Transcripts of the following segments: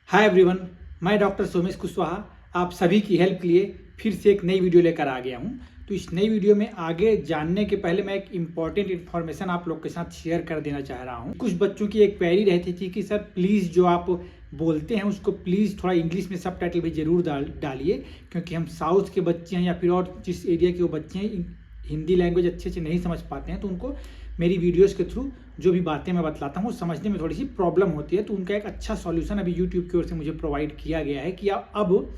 Hi everyone, मैं doctor Somesh Kushwaha आप सभी की हेल्प के लिए फिर से एक नई वीडियो लेकर आ गया हूं। तो इस नई वीडियो में आगे जानने के पहले मैं एक इम्पॉर्टेंट इन्फॉर्मेशन आप लोग के साथ शेयर कर देना चाह रहा हूं। कुछ बच्चों की एक क्वेरी रहती थी कि सर प्लीज़ जो आप बोलते हैं उसको प्लीज़ थोड़ा इंग्लिश में सबटाइटल भी ज़रूर डालिए, क्योंकि हम साउथ के बच्चे हैं या फिर और जिस एरिया के वो बच्चे हैं हिंदी लैंग्वेज अच्छे से नहीं समझ पाते हैं, तो उनको मेरी वीडियोस के थ्रू जो भी बातें मैं बतलाता हूँ समझने में थोड़ी सी प्रॉब्लम होती है। तो उनका एक अच्छा सॉल्यूशन अभी यूट्यूब की ओर से मुझे प्रोवाइड किया गया है कि अब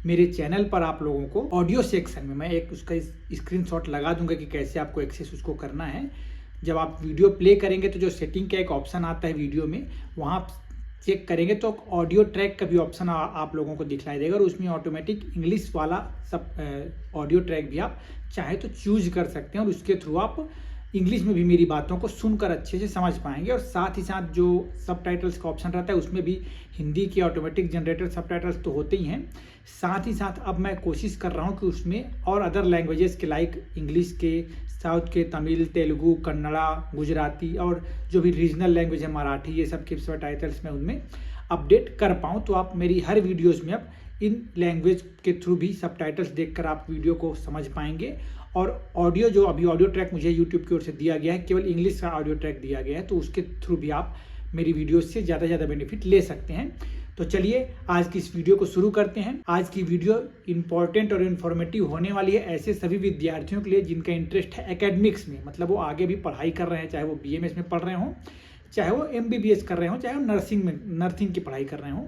मेरे चैनल पर आप लोगों को ऑडियो सेक्शन में मैं एक उसका स्क्रीनशॉट लगा दूंगा कि कैसे आपको एक्सेस उसको करना है। जब आप वीडियो प्ले करेंगे तो जो सेटिंग का एक ऑप्शन आता है वीडियो में, वहाँ चेक करेंगे तो ऑडियो ट्रैक का भी ऑप्शन आप लोगों को दिखलाई देगा और उसमें ऑटोमेटिक इंग्लिश वाला सब ऑडियो ट्रैक भी आप चाहे तो चूज कर सकते हैं और उसके थ्रू आप इंग्लिश में भी मेरी बातों को सुनकर अच्छे से समझ पाएंगे। और साथ ही साथ जो सबटाइटल्स का ऑप्शन रहता है उसमें भी हिंदी के ऑटोमेटिक जनरेटेड सबटाइटल्स तो होते ही हैं, साथ ही साथ अब मैं कोशिश कर रहा हूँ कि उसमें और अदर लैंग्वेजेस के लाइक इंग्लिश के, साउथ के तमिल, तेलुगु, कन्नड़ा, गुजराती और जो भी रीजनल लैंग्वेज है मराठी, ये सब के सबटाइटल्स मैं उनमें अपडेट कर पाऊँ। तो आप मेरी हर वीडियोज़ में अब इन लैंग्वेज के थ्रू भी सबटाइटल्स देखकर आप वीडियो को समझ पाएंगे। और ऑडियो जो अभी ऑडियो ट्रैक मुझे यूट्यूब की ओर से दिया गया है, केवल इंग्लिश का ऑडियो ट्रैक दिया गया है, तो उसके थ्रू भी आप मेरी वीडियो से ज़्यादा से ज़्यादा बेनिफिट ले सकते हैं। तो चलिए आज की इस वीडियो को शुरू करते हैं। आज की वीडियो इंपॉर्टेंट और इन्फॉर्मेटिव होने वाली है ऐसे सभी विद्यार्थियों के लिए जिनका इंटरेस्ट है एकेडमिक्स में, मतलब वो आगे भी पढ़ाई कर रहे हैं, चाहे वो BMS में पढ़ रहे हों, चाहे वो MBBS कर रहे हों, चाहे वो नर्सिंग की पढ़ाई कर रहे हों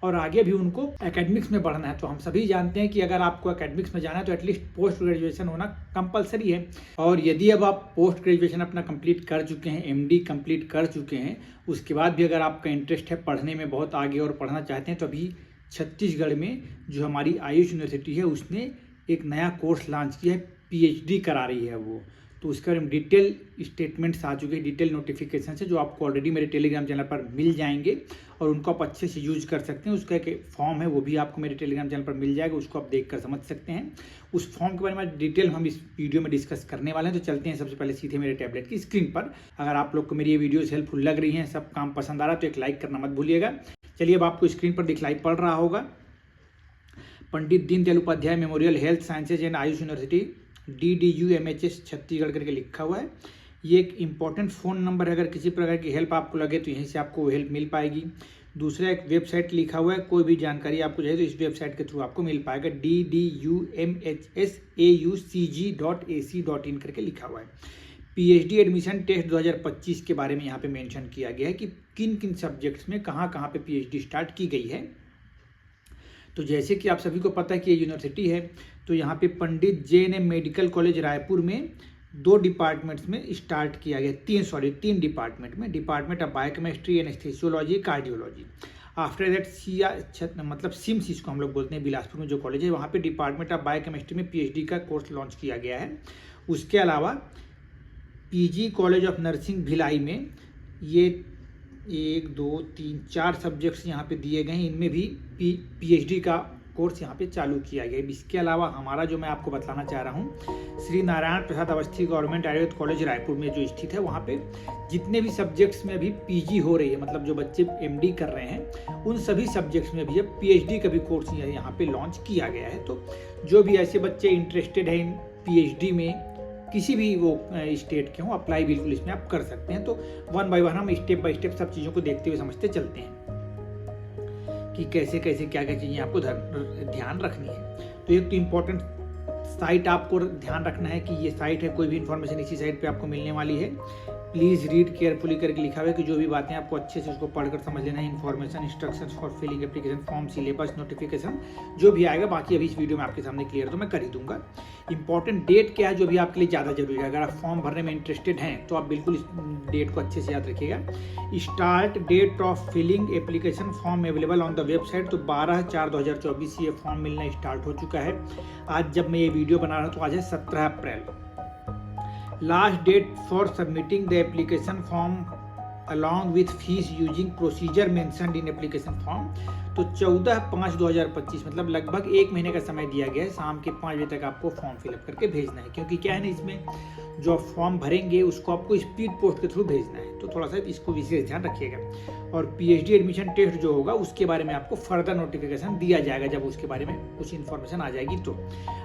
और आगे भी उनको एकेडमिक्स में बढ़ना है। तो हम सभी जानते हैं कि अगर आपको एकेडमिक्स में जाना है तो एटलीस्ट पोस्ट ग्रेजुएशन होना कंपलसरी है। और यदि अब आप पोस्ट ग्रेजुएशन अपना कंप्लीट कर चुके हैं, MD कंप्लीट कर चुके हैं, उसके बाद भी अगर आपका इंटरेस्ट है पढ़ने में बहुत आगे और पढ़ना चाहते हैं, तो अभी छत्तीसगढ़ में जो हमारी आयुष यूनिवर्सिटी है उसने एक नया कोर्स लॉन्च किया है, PhD करा रही है वो। तो उसके बारे में डिटेल स्टेटमेंट्स आ चुके हैं, डिटेल नोटिफिकेशन है जो आपको ऑलरेडी मेरे टेलीग्राम चैनल पर मिल जाएंगे और उनको आप अच्छे से यूज कर सकते हैं। उसका एक फॉर्म है वो भी आपको मेरे टेलीग्राम चैनल पर मिल जाएगा, उसको आप देख कर समझ सकते हैं। उस फॉर्म के बारे में डिटेल हम इस वीडियो में डिस्कस करने वाले हैं। तो चलते हैं सबसे पहले सीधे मेरे टैबलेट की स्क्रीन पर। अगर आप लोग को मेरी ये वीडियोज हेल्पफुल लग रही हैं, सब काम पसंद आ रहा है, तो एक लाइक करना मत भूलिएगा। चलिए अब आपको स्क्रीन पर दिखलाई पड़ रहा होगा Pandit Deendayal Upadhyay memorial health sciences and AYUSH university DDUMHS Chhattisgarh करके लिखा हुआ है। ये एक इम्पॉर्टेंट फ़ोन नंबर है, अगर किसी प्रकार की हेल्प आपको लगे तो यहीं से आपको वो हेल्प मिल पाएगी। दूसरा एक वेबसाइट लिखा हुआ है, कोई भी जानकारी आपको चाहिए तो इस वेबसाइट के थ्रू आपको मिल पाएगा, DDUMHSAUCG.AC.in करके लिखा हुआ है। PhD एडमिशन टेस्ट 2025 के बारे में यहाँ पे मेंशन किया गया है कि किन किन सब्जेक्ट्स में कहाँ कहाँ पे PhD स्टार्ट की गई है। तो जैसे कि आप सभी को पता है कि ये यूनिवर्सिटी है, तो यहाँ पे पंडित JNM मेडिकल कॉलेज रायपुर में 2 डिपार्टमेंट्स में स्टार्ट किया गया, 3 डिपार्टमेंट में, department of biochemistry, anaesthesiology, cardiology. After that मतलब सिम्स इसको हम लोग बोलते हैं, बिलासपुर में जो कॉलेज है वहाँ पे डिपार्टमेंट ऑफ बायोकेमिस्ट्री में PhD का कोर्स लॉन्च किया गया है। उसके अलावा PG college of nursing Bhilai में ये 1 2 3 4 सब्जेक्ट्स यहाँ पे दिए गए हैं, इनमें भी PhD का कोर्स यहाँ पे चालू किया गया है। इसके अलावा हमारा जो मैं आपको बताना चाह रहा हूँ, श्री नारायण प्रसाद अवस्थी गवर्नमेंट आयुर्वेद कॉलेज रायपुर में जो स्थित है, वहाँ पे जितने भी सब्जेक्ट्स में अभी PG हो रही है, मतलब जो बच्चे MD कर रहे हैं, उन सभी सब्जेक्ट्स में भी अब PhD का भी कोर्स यहाँ पे लॉन्च किया गया है। तो जो भी ऐसे बच्चे इंटरेस्टेड हैं इन PhD में, किसी भी वो स्टेट के हों, अप्लाई बिल्कुल इसमें आप कर सकते हैं। तो 1 बाय 1 हम स्टेप बाय स्टेप सब चीज़ों को देखते हुए समझते चलते हैं कि कैसे कैसे क्या क्या चीज़ें आपको ध्यान रखनी है। तो एक तो इम्पोर्टेंट साइट आपको ध्यान रखना है कि ये साइट है, कोई भी इन्फॉर्मेशन इसी साइट पे आपको मिलने वाली है। प्लीज़ रीड केयरफुली करके लिखा हुआ है कि जो भी बातें आपको अच्छे से उसको पढ़कर समझ लेना है। Information, instructions for filling application form, syllabus, notification जो भी आएगा, बाकी अभी इस वीडियो में आपके सामने क्लियर तो मैं कर ही दूंगा। इंपॉर्टेंट डेट क्या है जो भी आपके लिए ज़्यादा जरूरी है, अगर आप फॉर्म भरने में इंटरेस्टेड हैं तो आप बिल्कुल इस डेट को अच्छे से याद रखिएगा। Start date of filling application form available on the website, तो 12/4/2024 ये फॉर्म मिलना स्टार्ट हो चुका है। आज जब मैं ये वीडियो बना रहा हूँ तो आज है 17 April. Last date for submitting the application form along with fees using procedure mentioned in application form। तो 14/5/2025 मतलब लगभग 1 महीने का समय दिया गया है, शाम के 5 बजे तक आपको फॉर्म फिलअप करके भेजना है। क्योंकि क्या है ना, इसमें जो आप फॉर्म भरेंगे उसको आपको स्पीड पोस्ट के थ्रू भेजना है, तो थोड़ा सा इसको विशेष ध्यान रखिएगा। और पीएचडी एडमिशन टेस्ट जो होगा उसके बारे में आपको फर्दर नोटिफिकेशन दिया जाएगा जब उसके बारे में कुछ इन्फॉर्मेशन आ जाएगी। तो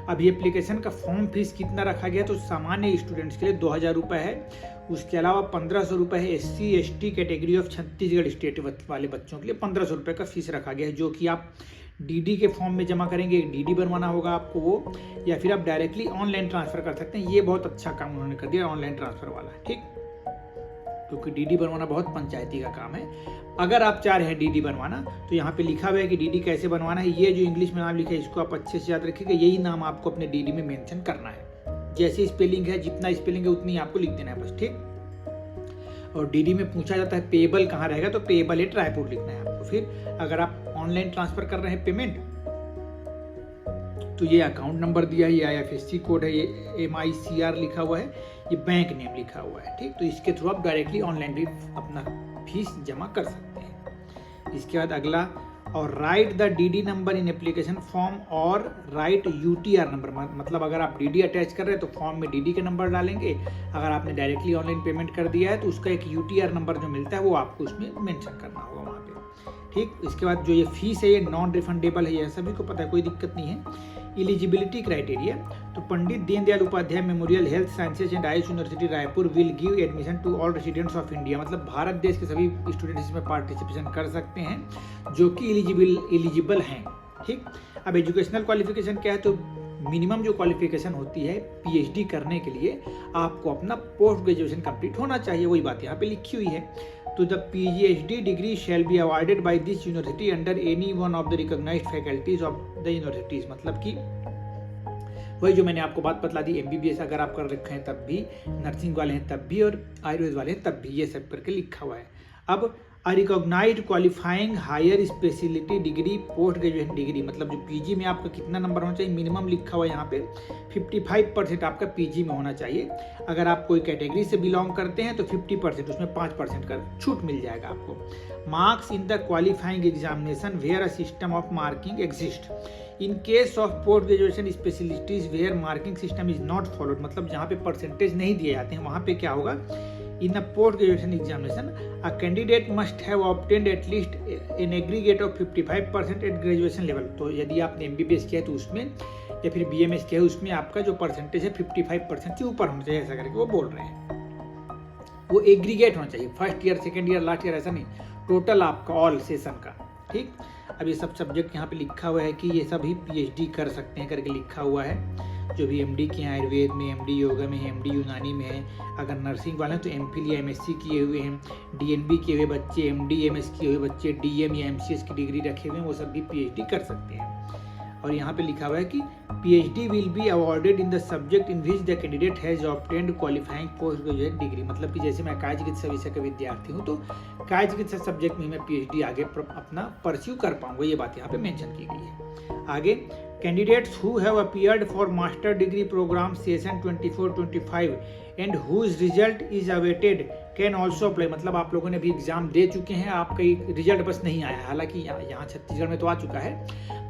अभी एप्लीकेशन का फॉर्म फीस कितना रखा गया, तो सामान्य स्टूडेंट्स के लिए 2000 रुपये है। उसके अलावा 1500 रुपये है SC ST category of Chhattisgarh state वाले बच्चों के लिए 1500 रुपये का फीस रखा गया है, जो कि आप DD के फॉर्म में जमा करेंगे। DD बनवाना होगा आपको वो, या फिर आप डायरेक्टली ऑनलाइन ट्रांसफ़र कर सकते हैं। ये बहुत अच्छा काम उन्होंने कर दिया ऑनलाइन ट्रांसफ़र वाला, ठीक, क्योंकि DD बनवाना बहुत पंचायती का काम है। अगर आप चाह रहे हैं DD बनवाना, तो यहाँ पे लिखा हुआ है कि DD कैसे बनवाना है। ये जो इंग्लिश में नाम लिखा है इसको आप अच्छे से याद रखिएगा, यही नाम आपको अपने DD में मेंशन करना है। जैसे स्पेलिंग है, जितना स्पेलिंग है उतनी आपको लिख देना है बस, ठीक। और DD में पूछा जाता है पेएबल कहाँ रहेगा, तो पेएबल एट रायपुर लिखना है आपको। फिर अगर आप ऑनलाइन ट्रांसफर कर रहे हैं पेमेंट, तो ये अकाउंट नंबर दिया है, ये IFSC कोड है, ये MICR लिखा हुआ है, ये बैंक नेम लिखा हुआ है, ठीक। तो इसके थ्रू आप डायरेक्टली ऑनलाइन भी अपना फीस जमा कर सकते हैं। इसके बाद अगला, और right the DD number in application form और राइट UTR नंबर, मतलब अगर आप DD अटैच कर रहे हैं तो फॉर्म में DD का नंबर डालेंगे। अगर आपने डायरेक्टली ऑनलाइन पेमेंट कर दिया है तो उसका एक UTR नंबर जो मिलता है वो आपको उसमें मेंशन करना होगा वहाँ पे, ठीक। इसके बाद जो ये फीस है ये नॉन रिफंडेबल है, यह सभी को पता है, कोई दिक्कत नहीं है। एलिजिबिलिटी क्राइटेरिया, तो Pandit Deendayal Upadhyay memorial health sciences and AYUSH university Raipur will give admission to all residents of India, मतलब भारत देश के सभी स्टूडेंट्स इसमें पार्टिसिपेशन कर सकते हैं जो कि एलिजिबल हैं, ठीक। अब एजुकेशनल क्वालिफिकेशन क्या है, तो मिनिमम जो क्वालिफिकेशन होती है PhD करने के लिए आपको अपना पोस्ट ग्रेजुएशन कंप्लीट होना चाहिए, वही बात यहाँ पे लिखी हुई है। तो the PhD degree shall be awarded by this university under any one of the recognised faculties of the universities, मतलब कि वही जो मैंने आपको बात बतला दी, MBBS अगर आप कर रखे हैं तब भी, नर्सिंग वाले हैं तब भी, और आयुर्वेद वाले हैं तब भी, ये सब करके लिखा हुआ है। अब recognised qualifying higher speciality degree post graduation degree, मतलब जो PG में आपका कितना नंबर होना चाहिए, मिनिमम लिखा हुआ है यहाँ पे 55% आपका PG में होना चाहिए। अगर आप कोई कैटेगरी से बिलोंग करते हैं तो 50%, उसमें 5% का छूट मिल जाएगा आपको। Marks in the qualifying examination where a system of marking exist in case of post graduation specialities where marking system is not followed, मतलब जहाँ पे परसेंटेज नहीं दिए जाते हैं वहाँ पे क्या होगा, in a post graduation examination a candidate must have obtained at least an aggregate of 55% at graduation level। तो यदि आपने MBBS किया है तो उसमें, या फिर BMS किया है उसमें आपका जो परसेंटेज है 55% से ऊपर होना चाहिए, ऐसा करके वो बोल रहे हैं। वो एग्रीगेट होना चाहिए, first year second year last year ऐसा नहीं, टोटल आपका ऑल सेशन का, ठीक। अब ये सब सब्जेक्ट यहाँ पे लिखा हुआ है कि ये सभी PhD कर सकते हैं करके लिखा हुआ है। जो भी MD किए हैं आयुर्वेद में, MD योगा में है, MD यूनानी में है। अगर नर्सिंग वाले हैं तो MPhil या MSc किए हुए हैं, DNB किए हुए बच्चे, MD MS किए हुए बच्चे, DM या MCS की डिग्री रखे हुए हैं, वो सब भी PhD कर सकते हैं। और यहाँ पे लिखा हुआ है कि PhD will be awarded in the subject in which the candidate has obtained qualifying post graduate degree, मतलब कि जैसे मैं काय चिकित्सा विषय का विद्यार्थी हूँ तो काय चिकित्सा सब्जेक्ट में मैं PhD आगे अपना परस्यू कर पाऊंगा, ये बात यहाँ पे मेंशन की गई है। आगे, candidates who have appeared for master degree programme session 24-25 and whose result is awaited can also apply, मतलब आप लोगों ने भी एग्जाम दे चुके हैं, आपका रिजल्ट बस नहीं आया है, हालांकि यहाँ छत्तीसगढ़ में तो आ चुका है,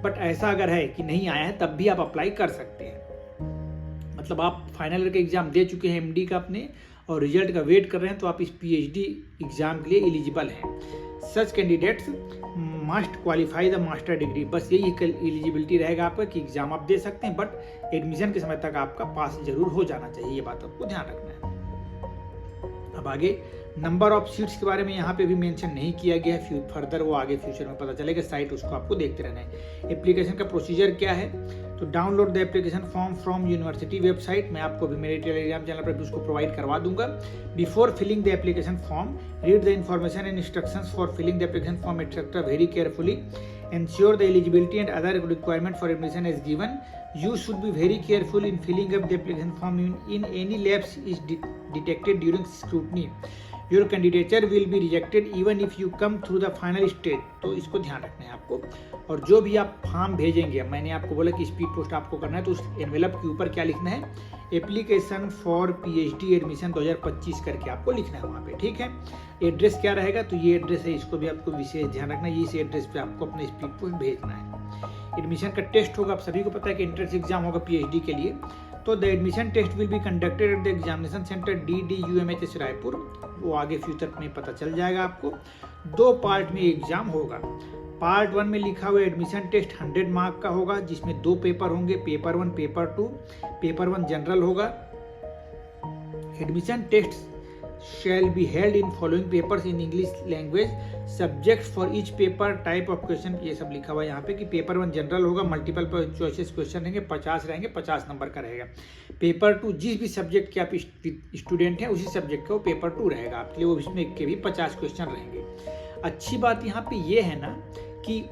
बट ऐसा अगर है कि नहीं आया है तब भी आप अप्लाई कर सकते हैं। मतलब आप फाइनल ईयर का एग्जाम दे चुके हैं MD का अपने, और रिजल्ट का वेट कर रहे हैं, तो आप इस PhD एग्जाम के लिए एलिजिबल हैं। Such candidates must qualify the master degree, बस यही एलिजिबिलिटी रहेगा आपका कि एग्जाम आप दे सकते हैं, बट एडमिशन के समय तक आपका पास जरूर हो जाना चाहिए, ये बात आपको ध्यान रखना है। अब आगे नंबर ऑफ सीट्स के बारे में यहाँ पे भी मेंशन नहीं किया गया है, फर्दर वो आगे फ्यूचर में पता चलेगा, साइट उसको आपको देखते रहना है। एप्लीकेशन का प्रोसीजर क्या है, तो download the application form from university website, मैं आपको भी मेरे टेलीग्राम चैनल पर भी उसको प्रोवाइड करवा दूंगा। Before filling the application form read the information and instructions for filling the application form etcetera very carefully, ensure the eligibility and other requirement for admission is given. You should be very careful in filling up the application form in any lapse is detected during scrutiny. Your candidature will be rejected even if you come through the final stage. तो इसको ध्यान रखना है आपको। और जो भी आप फॉर्म भेजेंगे, मैंने आपको बोला कि स्पीड पोस्ट आपको करना है, तो उस एनवेलप के ऊपर क्या लिखना है, एप्लीकेशन फॉर पीएचडी एडमिशन 2025 करके आपको लिखना है वहाँ पे, ठीक है। एड्रेस क्या रहेगा, तो ये एड्रेस है, इसको भी आपको विशेष ध्यान रखना है, इस एड्रेस पे आपको अपना स्पीड पोस्ट भेजना है। एडमिशन का टेस्ट होगा, आप सभी को पता है कि एंट्रेंस एग्जाम होगा पीएचडी के लिए। तो the admission test will be conducted at the examination centre DDUMHS Raipur. वो आगे फ्यूचर में पता चल जाएगा आपको। 2 पार्ट में एग्जाम होगा। पार्ट 1 में लिखा हुआ एडमिशन टेस्ट 100 मार्क का होगा, जिसमें 2 पेपर होंगे, पेपर 1 पेपर 2। पेपर 1 जनरल होगा। Admission test shall be held in following papers in English language, subjects for each paper, type of question, ये सब लिखा हुआ है यहाँ पे कि पेपर 1 जनरल होगा, मल्टीपल चॉइसेस क्वेश्चन रहेंगे, 50 रहेंगे, 50 नंबर का रहेगा। पेपर 2 जिस भी सब्जेक्ट के आप स्टूडेंट हैं उसी सब्जेक्ट का वो पेपर 2 रहेगा आपके लिए, वो इसमें के भी 50 क्वेश्चन रहेंगे। अच्छी बात यहाँ पे ये है ना कि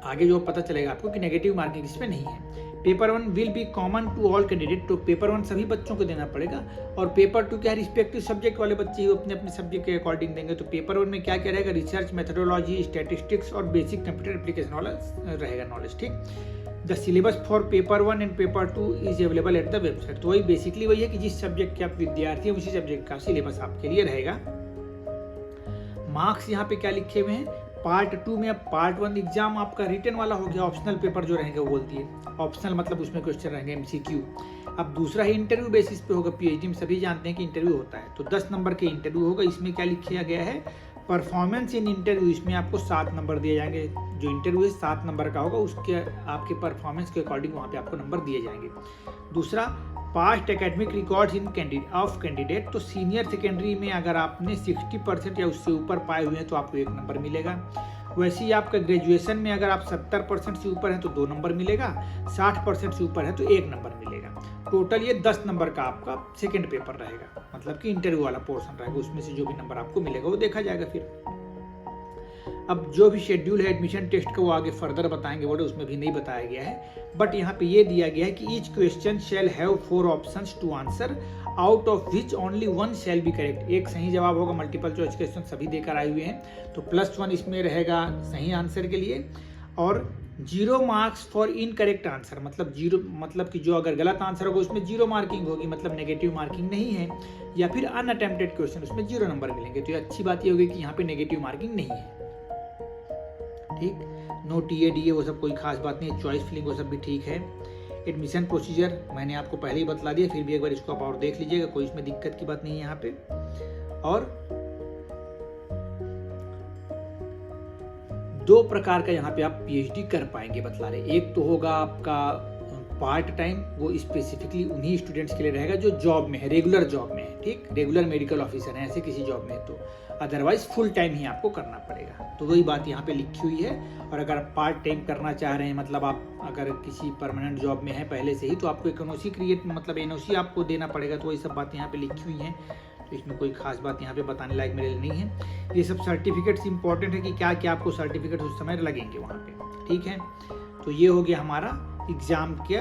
आगे जो पता चलेगा आपको कि नेगेटिव मार्किंग इसमें नहीं है। Paper 1 will be common to all candidate, तो पेपर 1 सभी बच्चों को देना पड़ेगा। और पेपर 2 क्या रिस्पेक्टिव सब्जेक्ट वाले बच्चे ही अपने अपने सब्जेक्ट के अकॉर्डिंग देंगे। तो पेपर 1 में क्या क्या रहेगा, रिसर्च मेथोडोलॉजी, स्टैटिस्टिक्स और बेसिक कंप्यूटर एप्लीकेशन वाला रहेगा नॉलेज, ठीक। The syllabus for paper 1 and paper 2 is available at the website. तो वही बेसिकली वही है कि जिस सब्जेक्ट के आप विद्यार्थी हैं उसी सब्जेक्ट का सिलेबस आपके लिए रहेगा। मार्क्स यहाँ पे क्या लिखे हुए हैं, पार्ट 2 में अब पार्ट 1 एग्जाम आपका रिटन वाला हो गया, ऑप्शनल पेपर जो रहेंगे वो बोलती है। ऑप्शनल मतलब उसमें क्वेश्चन रहेंगे MCQ। अब दूसरा ही इंटरव्यू बेसिस पे होगा, पीएचडी में सभी जानते हैं कि इंटरव्यू होता है, तो 10 नंबर के इंटरव्यू होगा। इसमें क्या लिखा गया है, परफॉर्मेंस इन इंटरव्यू, इसमें आपको 7 नंबर दिए जाएंगे। जो इंटरव्यू है 7 नंबर का होगा, उसके आपके परफॉर्मेंस के अकॉर्डिंग वहाँ पे आपको नंबर दिए जाएंगे। दूसरा, past academic records in candidate, तो सीनियर सेकेंडरी में अगर आपने 60% या उससे ऊपर पाए हुए हैं तो आपको 1 नंबर मिलेगा। वैसे ही आपका ग्रेजुएशन में अगर आप 70% से ऊपर हैं तो 2 नंबर मिलेगा, 60% से ऊपर है तो 1 नंबर मिलेगा। टोटल ये 10 नंबर का आपका सेकेंड पेपर रहेगा, मतलब कि इंटरव्यू वाला पोर्शन रहेगा, उसमें से जो भी नंबर आपको मिलेगा वो देखा जाएगा। फिर अब जो भी शेड्यूल है एडमिशन टेस्ट का वो आगे फर्दर बताएंगे, वो उसमें भी नहीं बताया गया है। बट यहाँ पे ये दिया गया है कि each question shall have 4 options to answer, out of which only 1 shall be correct. एक सही जवाब होगा, मल्टीपल चॉइस क्वेश्चन सभी देकर आए हुए हैं, तो +1 इसमें रहेगा सही आंसर के लिए। और 0 मार्क्स फॉर इनकरेक्ट आंसर, मतलब 0 मतलब कि जो अगर गलत आंसर होगा उसमें 0 मार्किंग होगी, मतलब नेगेटिव मार्किंग नहीं है। या फिर अनअटेम्प्टेड क्वेश्चन, उसमें 0 नंबर मिलेंगे। तो ये अच्छी बात ये होगी कि यहाँ पे नेगेटिव मार्किंग नहीं है, ठीक। नो TA DA वो सब कोई खास बात नहीं है, चॉइस फिलिंग वो सब भी ठीक है। एडमिशन प्रोसीजर मैंने आपको पहले ही बतला दिया, फिर भी एक बार इसको आप और देख लीजिएगा, कोई इसमें दिक्कत की बात नहीं है यहाँ पे। और 2 प्रकार का यहाँ पे आप पीएचडी कर पाएंगे बतला रहे। एक तो होगा आपका पार्ट टाइम, वो स्पेसिफिकली उन्हीं स्टूडेंट्स के लिए रहेगा जो जॉब में है, रेगुलर जॉब में है, ठीक, रेगुलर मेडिकल ऑफिसर है ऐसे किसी जॉब में, तो अदरवाइज फुल टाइम ही आपको करना पड़ेगा। तो वही बात यहाँ पे लिखी हुई है। और अगर आप पार्ट टाइम करना चाह रहे हैं, मतलब आप अगर किसी परमानेंट जॉब में है पहले से ही, तो आपको एक NOC क्रिएट, मतलब NOC आपको देना पड़ेगा। तो वही सब बात यहाँ पे लिखी हुई है, तो इसमें कोई खास बात यहाँ पे बताने लायक मेरे लिए नहीं है। ये सब सर्टिफिकेट्स इंपॉर्टेंट है कि क्या क्या आपको सर्टिफिकेट उस समय लगेंगे वहाँ पे, ठीक है। तो ये हो गया हमारा एग्जाम के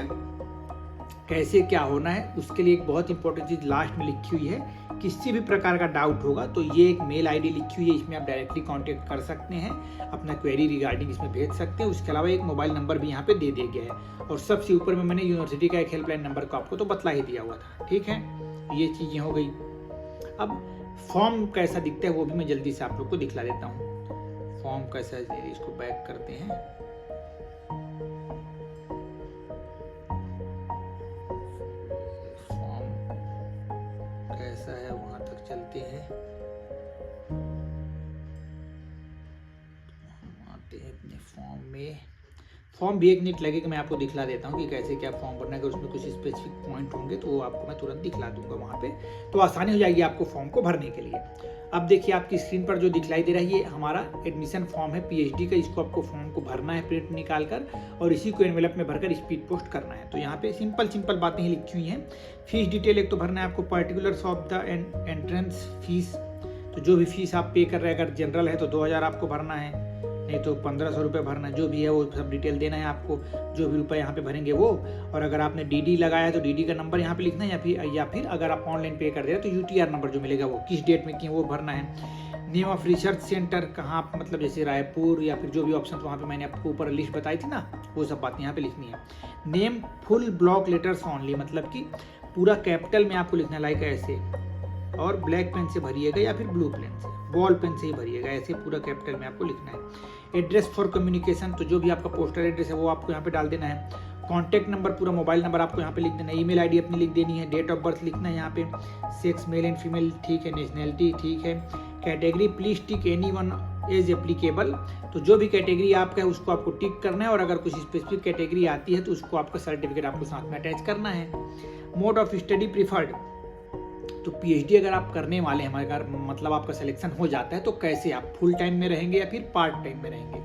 कैसे क्या होना है। उसके लिए एक बहुत इंपॉर्टेंट चीज़ लास्ट में लिखी हुई है, किसी भी प्रकार का डाउट होगा तो ये एक मेल ID लिखी हुई है, इसमें आप डायरेक्टली कांटेक्ट कर सकते हैं, अपना क्वेरी रिगार्डिंग इसमें भेज सकते हैं। उसके अलावा एक मोबाइल नंबर भी यहाँ पे दे दिया गया है, और सबसे ऊपर में मैंने यूनिवर्सिटी का एक हेल्पलाइन नंबर को आपको तो बतला ही दिया हुआ था, ठीक है। ये चीज़ें हो गई। अब फॉर्म कैसा दिखता है वो भी मैं जल्दी से आप लोग को दिखला देता हूँ। फॉर्म कैसा है, इसको बैक करते हैं। कैसा है वहां तक चलते हैं, आते हैं अपने फॉर्म में। फॉर्म भी 1 मिनट लगेगा, मैं आपको दिखला देता हूँ कि कैसे क्या फॉर्म भरना है। अगर उसमें कुछ स्पेसिफिक पॉइंट होंगे तो वो आपको मैं तुरंत दिखला दूंगा वहाँ पे, तो आसानी हो जाएगी आपको फॉर्म को भरने के लिए। अब देखिए आपकी स्क्रीन पर जो दिखलाई दे रहा है ये हमारा एडमिशन फॉर्म है पीएचडी का। इसको आपको फॉर्म को भरना है प्रिंट निकाल कर, और इसी को एनवेलप में भरकर स्पीड पोस्ट करना है। तो यहाँ पे सिंपल बातें ही लिखी हुई हैं। फीस डिटेल एक तो भरना है आपको, particulars of the entrance fees, तो जो भी फीस आप पे कर रहे हैं, अगर जनरल है तो 2000 आपको भरना है। नहीं तो 1500 रुपये भरना, जो भी है वो सब डिटेल देना है आपको, जो भी रुपये यहाँ पे भरेंगे वो। और अगर आपने डीडी लगाया है तो डीडी का नंबर यहाँ पे लिखना है, या फिर अगर आप ऑनलाइन पे कर दे रहे हैं तो यूटीआर नंबर जो मिलेगा वो किस डेट में किए वो भरना है। नेम ऑफ रिसर्च सेंटर कहाँ, मतलब जैसे रायपुर या फिर जो भी ऑप्शन वहाँ पे मैंने आपको ऊपर लिस्ट बताई थी ना, वो सब बात यहाँ पे लिखनी है। Name full block letters only, मतलब कि पूरा कैपिटल में आपको लिखना है, लाइक ऐसे, और ब्लैक पेन से भरिएगा या फिर ब्लू पेन से, बॉल पेन से ही भरिएगा, ऐसे पूरा कैपिटल में आपको लिखना है। एड्रेस फॉर कम्युनिकेशन, तो जो भी आपका पोस्टल एड्रेस है वो आपको यहाँ पे डाल देना है। कॉन्टैक्ट नंबर, पूरा मोबाइल नंबर आपको यहाँ पे लिख देना है। ईमेल आईडी अपनी लिख देनी है। डेट ऑफ बर्थ लिखना है यहाँ पे, सेक्स मेल एंड फीमेल, ठीक है। नेशनैलिटी, ठीक है। Category please tick any one is applicable, तो जो भी कैटेगरी आपका है उसको आपको टिक करना है, और अगर कुछ स्पेसिफिक कैटेगरी आती है तो उसको आपका सर्टिफिकेट आपको साथ में अटैच करना है। मोड ऑफ स्टडी प्रीफर्ड, तो पीएचडी अगर आप करने वाले हैं, हमारे घर मतलब आपका सिलेक्शन हो जाता है, तो कैसे आप फुल टाइम में रहेंगे या फिर पार्ट टाइम में रहेंगे।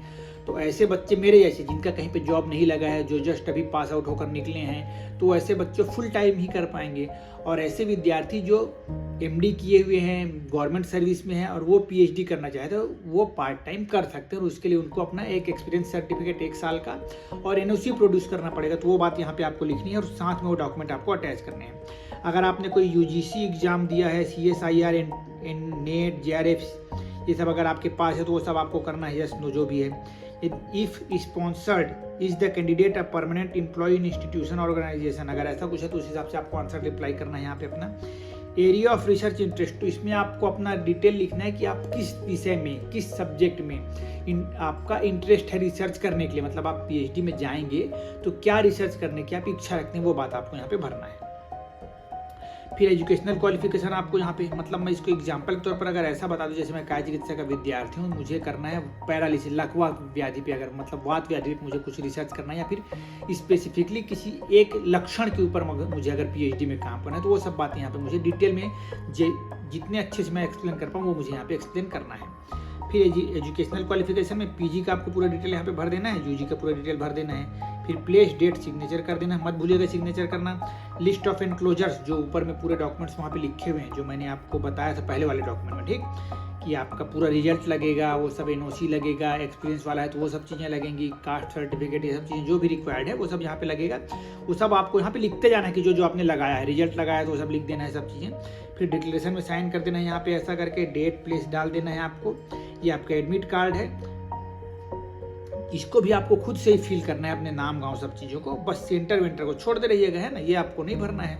तो ऐसे बच्चे मेरे जैसे जिनका कहीं पे जॉब नहीं लगा है, जो जस्ट अभी पास आउट होकर निकले हैं, तो ऐसे बच्चे फुल टाइम ही कर पाएंगे। और ऐसे विद्यार्थी जो एमडी किए हुए हैं, गवर्नमेंट सर्विस में हैं और वो पीएचडी करना चाहते हैं, तो वो पार्ट टाइम कर सकते हैं। और उसके लिए उनको अपना एक एक्सपीरियंस सर्टिफिकेट 1 साल का और एनओसी प्रोड्यूस करना पड़ेगा। तो वो बात यहाँ पे आपको लिखनी है और साथ में वो डॉक्यूमेंट आपको अटैच करने हैं। अगर आपने कोई यूजीसी एग्जाम दिया है, CSIR, नेट, JRF, ये सब अगर आपके पास है तो वो सब आपको करना है, यस नो जो भी है। If sponsored is the candidate a permanent employ in institution organisation, अगर ऐसा कुछ है तो उस हिसाब से आपको आंसर रिप्लाई करना है यहाँ पे अपना। एरिया ऑफ रिसर्च इंटरेस्ट, तो इसमें आपको अपना डिटेल लिखना है कि आप किस विषय में, किस सब्जेक्ट में आपका इंटरेस्ट है रिसर्च करने के लिए, मतलब आप पीएचडी में जाएंगे तो क्या रिसर्च करने की आप इच्छा रखते हैं, वो बात आपको यहाँ पे भरना है। फिर एजुकेशनल क्वालिफिकेशन आपको यहाँ पे, मतलब मैं इसको एग्जांपल के तौर पर अगर ऐसा बता दूं, जैसे मैं काय चिकित्सा का विद्यार्थी हूँ, मुझे करना है पैरालिसिस, लकवा व्याधि पे, अगर मतलब वात व्याधि पे मुझे कुछ रिसर्च करना है, या फिर स्पेसिफिकली किसी एक लक्षण के ऊपर मुझे अगर पीएचडी में काम करना है, तो वो सब बातें यहाँ पे मुझे डिटेल में जितने अच्छे से मैं एक्सप्लेन कर पाऊँ वो मुझे यहाँ पे एक्सप्लेन करना है। फिर एजुकेशनल क्वालिफिकेशन में पीजी का आपको पूरा डिटेल यहाँ पे भर देना है, यूजी का पूरा डिटेल भर देना है। फिर प्लेस, डेट, सिग्नेचर कर देना, मत भूलिएगा सिग्नेचर करना। लिस्ट ऑफ एनक्लोजर्स, जो ऊपर में पूरे डॉक्यूमेंट्स वहाँ पे लिखे हुए हैं, जो मैंने आपको बताया था पहले वाले डॉक्यूमेंट में, ठीक, कि आपका पूरा रिजल्ट लगेगा, वो सब एनओसी लगेगा, एक्सपीरियंस वाला है तो वो सब चीज़ें लगेंगी, कास्ट सर्टिफिकेट, ये सब चीज़ें जो भी रिक्वायर्ड है वो सब यहाँ पे लगेगा। वो सब आपको यहाँ पे लिखते जाना है कि जो आपने लगाया है, रिजल्ट लगाया है तो वो सब लिख देना है, सब चीज़ें। फिर डिक्लेरेशन में साइन कर देना है यहाँ पे ऐसा करके, डेट, प्लेस डाल देना है आपको। ये आपका एडमिट कार्ड है, इसको भी आपको खुद से ही फिल करना है, अपने नाम, गांव, सब चीज़ों को, बस सेंटर वेंटर को छोड़ दे रहिएगा, है ना, ये आपको नहीं भरना है।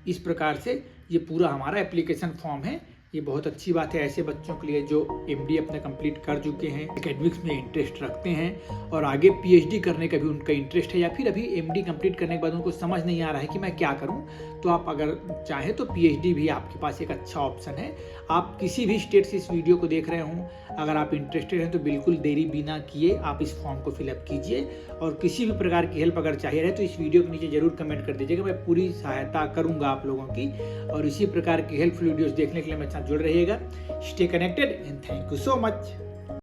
इस प्रकार से ये पूरा हमारा एप्लीकेशन फॉर्म है। ये बहुत अच्छी बात है ऐसे बच्चों के लिए जो एमडी अपने कंप्लीट कर चुके हैं, एकेडमिक्स में इंटरेस्ट रखते हैं और आगे पीएचडी करने का भी उनका इंटरेस्ट है, या फिर अभी एमडी कंप्लीट करने के बाद उनको समझ नहीं आ रहा है कि मैं क्या करूं, तो आप अगर चाहें तो पीएचडी भी आपके पास एक अच्छा ऑप्शन है। आप किसी भी स्टेट से इस वीडियो को देख रहे हों, अगर आप इंटरेस्टेड हैं तो बिल्कुल देरी बिना किए आप इस फॉर्म को फिलअप कीजिए। और किसी भी प्रकार की हेल्प अगर चाहिए रहे तो इस वीडियो के नीचे जरूर कमेंट कर दीजिएगा, मैं पूरी सहायता करूंगा आप लोगों की। और इसी प्रकार की हेल्पफुल वीडियोस देखने के लिए मेरे साथ जुड़ रहिएगा। Stay connected and thank you so much.